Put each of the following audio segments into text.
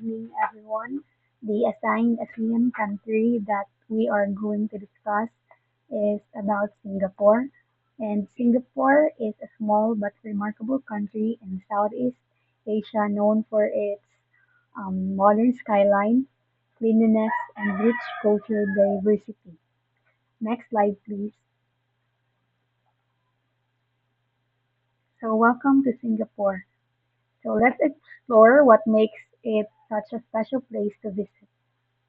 evening, everyone. The assigned ASEAN country that we are going to discuss is about Singapore. And Singapore is a small but remarkable country in Southeast Asia known for its modern skyline, cleanliness, and rich cultural diversity. Next slide, please. So, welcome to Singapore. So, let's explore what makes it such a special place to visit.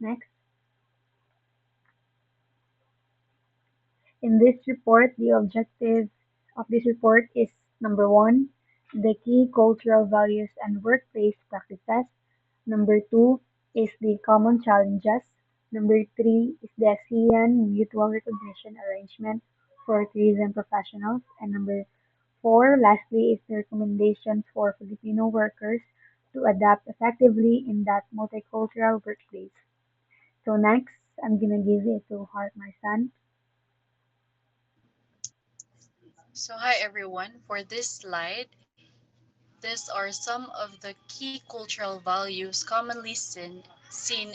Next. In this report, the objective of this report is number one, the key cultural values and workplace practices. Number two is the common challenges. Number three is the ASEAN Mutual Recognition Arrangement for tourism professionals. And number four, lastly, is the recommendations for Filipino workers to adapt effectively in that multicultural workplace. So next, I'm gonna give it to Heart, my son. So, hi everyone. For this slide, these are some of the key cultural values commonly seen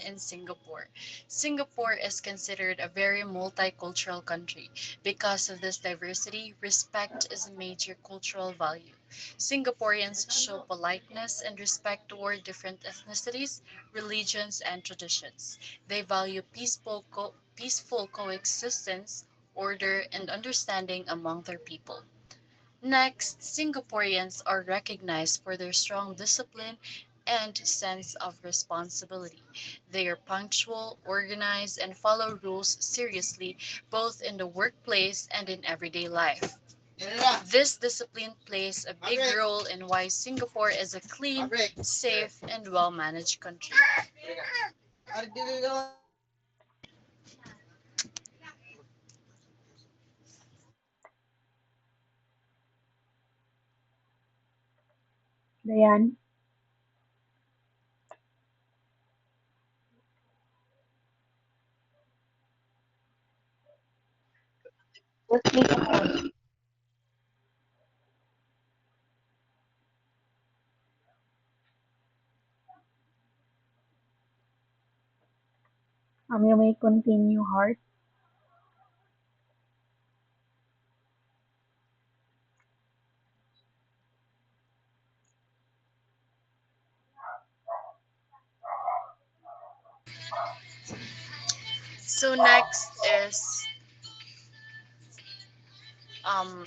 in Singapore. Singapore is considered a very multicultural country. Because of this diversity, respect is a major cultural value. Singaporeans show politeness and respect toward different ethnicities, religions, and traditions. They value peaceful coexistence, order, and understanding among their people. Next, Singaporeans are recognized for their strong discipline and sense of responsibility. They are punctual, organized, and follow rules seriously, both in the workplace and in everyday life. This discipline plays a big role in why Singapore is a clean, safe, and well managed country. Dayan. You may continue, Heart. So, next is um,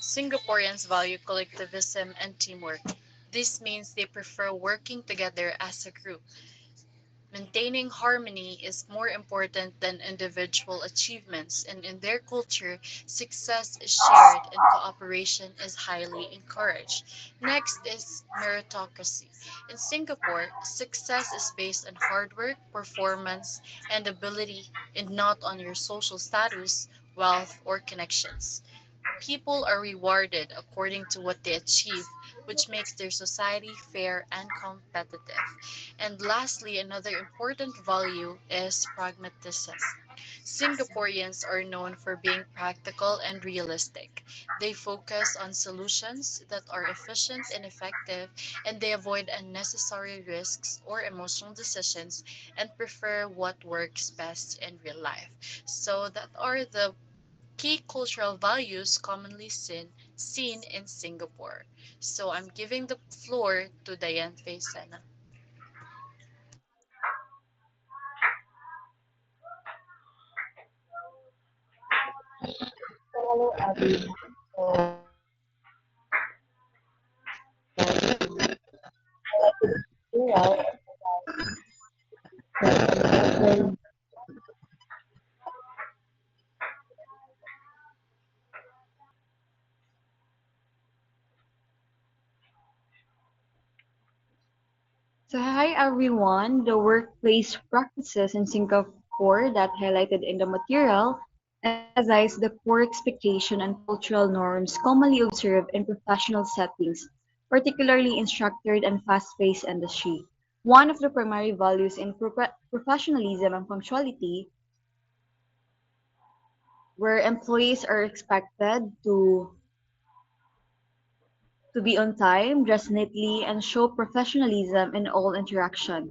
Singaporeans value collectivism and teamwork. This means they prefer working together as a group. Maintaining harmony is more important than individual achievements, and in their culture, success is shared and cooperation is highly encouraged. Next is meritocracy. In Singapore, success is based on hard work, performance, and ability, and not on your social status, wealth, or connections. People are rewarded according to what they achieve, which makes their society fair and competitive. And lastly, another important value is pragmatism. Singaporeans are known for being practical and realistic. They focus on solutions that are efficient and effective, and they avoid unnecessary risks or emotional decisions and prefer what works best in real life. So, that are the key cultural values commonly seen in Singapore. So I'm giving the floor to Diane Faisana. So, hi everyone. The workplace practices in Singapore that highlighted in the material emphasize the core expectation and cultural norms commonly observed in professional settings, particularly in structured and fast-paced industry. One of the primary values in professionalism and punctuality, where employees are expected to to be on time, dress neatly, and show professionalism in all interaction.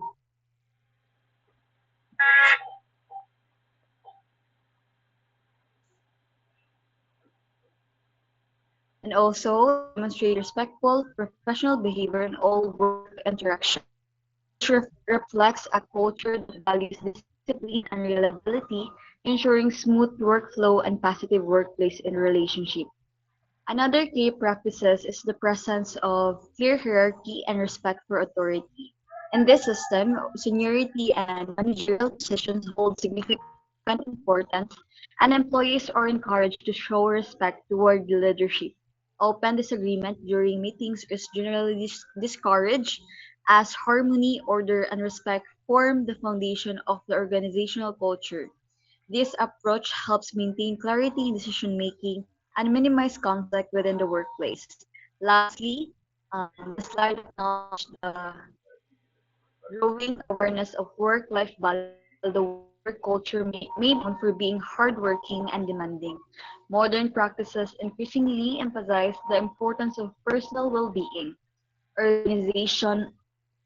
And also to demonstrate respectful professional behavior in all work interaction. This reflects a culture that values discipline and reliability, ensuring smooth workflow and positive workplace in relationship. Another key practices is the presence of clear hierarchy and respect for authority. In this system, seniority and managerial positions hold significant importance, and employees are encouraged to show respect toward the leadership. Open disagreement during meetings is generally discouraged, as harmony, order, and respect form the foundation of the organizational culture. This approach helps maintain clarity in decision making and minimize conflict within the workplace. Lastly, the slide acknowledged the growing awareness of work-life balance while the work culture may be known for being hardworking and demanding. Modern practices increasingly emphasize the importance of personal well-being. Organization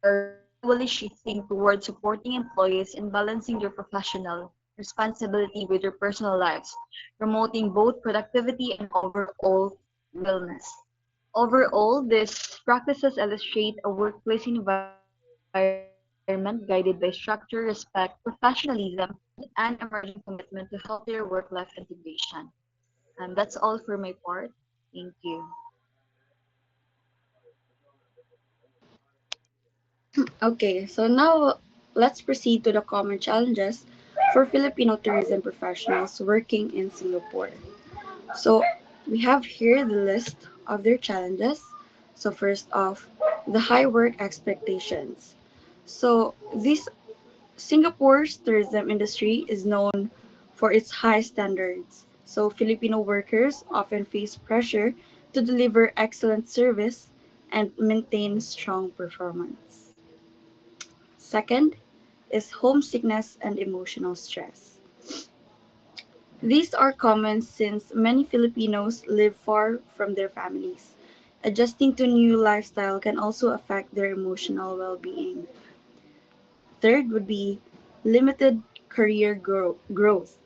are gradually shifting towards supporting employees in balancing their professional responsibility with their personal lives, promoting both productivity and overall wellness. Overall, these practices illustrate a workplace environment guided by structure, respect, professionalism, and emerging commitment to healthier work-life integration. That's all for my part. Thank you. Okay, so now let's proceed to the common challenges for Filipino tourism professionals working in Singapore. So we have here the list of their challenges. So first off, the high work expectations. So this Singapore's tourism industry is known for its high standards. So Filipino workers often face pressure to deliver excellent service and maintain strong performance. Second is homesickness and emotional stress. These are common since many Filipinos live far from their families. Adjusting to new lifestyle can also affect their emotional well-being. Third would be limited growth.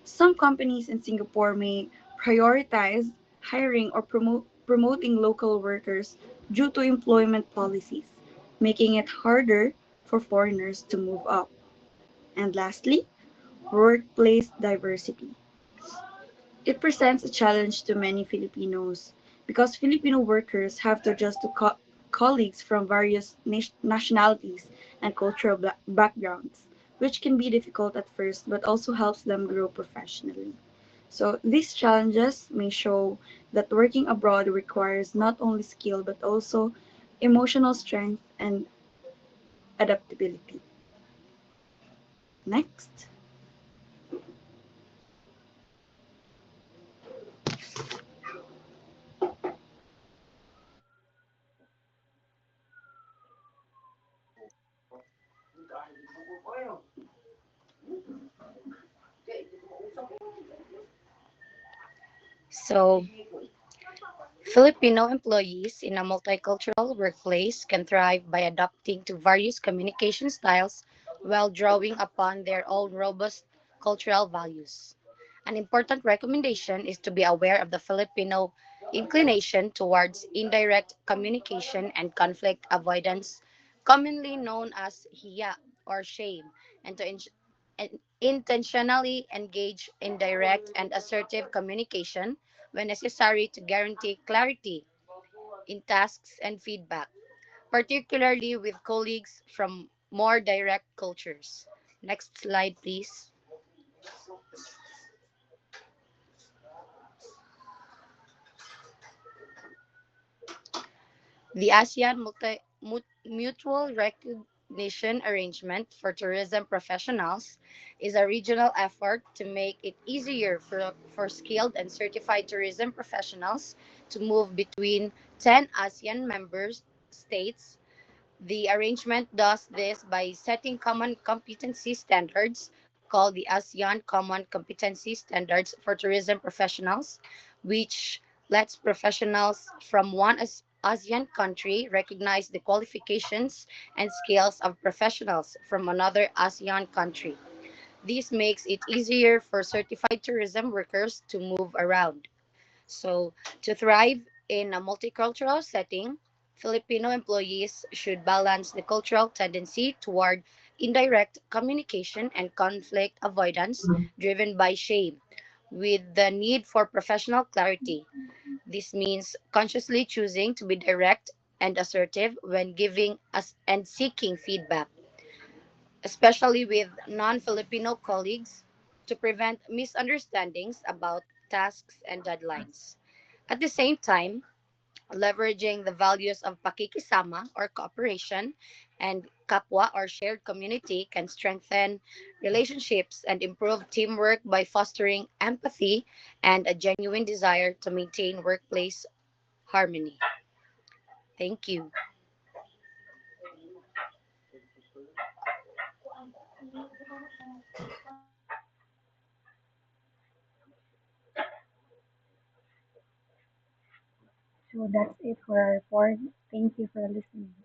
Some companies in Singapore may prioritize hiring or promoting local workers due to employment policies, making it harder for foreigners to move up. And lastly, workplace diversity. It presents a challenge to many Filipinos because Filipino workers have to adjust to colleagues from various nationalities and cultural backgrounds, which can be difficult at first but also helps them grow professionally. So, these challenges may show that working abroad requires not only skill but also emotional strength and adaptability. Next. So, Filipino employees in a multicultural workplace can thrive by adapting to various communication styles while drawing upon their own robust cultural values. An important recommendation is to be aware of the Filipino inclination towards indirect communication and conflict avoidance, commonly known as hiya or shame, and to and intentionally engage in direct and assertive communication when necessary to guarantee clarity in tasks and feedback, particularly with colleagues from more direct cultures. Next slide, please. The ASEAN Mutual Recognition Arrangement for Tourism Professionals is a regional effort to make it easier for skilled and certified tourism professionals to move between 10 ASEAN member states. The arrangement does this by setting common competency standards called the ASEAN Common Competency Standards for Tourism Professionals, which lets professionals from one ASEAN country recognize the qualifications and skills of professionals from another ASEAN country. This makes it easier for certified tourism workers to move around. So, to thrive in a multicultural setting, Filipino employees should balance the cultural tendency toward indirect communication and conflict avoidance driven by shame with the need for professional clarity. This means consciously choosing to be direct and assertive when giving us and seeking feedback, especially with non Filipino colleagues, to prevent misunderstandings about tasks and deadlines. At the same time, leveraging the values of pakikisama or cooperation and kapwa or shared community can strengthen relationships and improve teamwork by fostering empathy and a genuine desire to maintain workplace harmony. Thank you. So that's it for our report. Thank you for listening.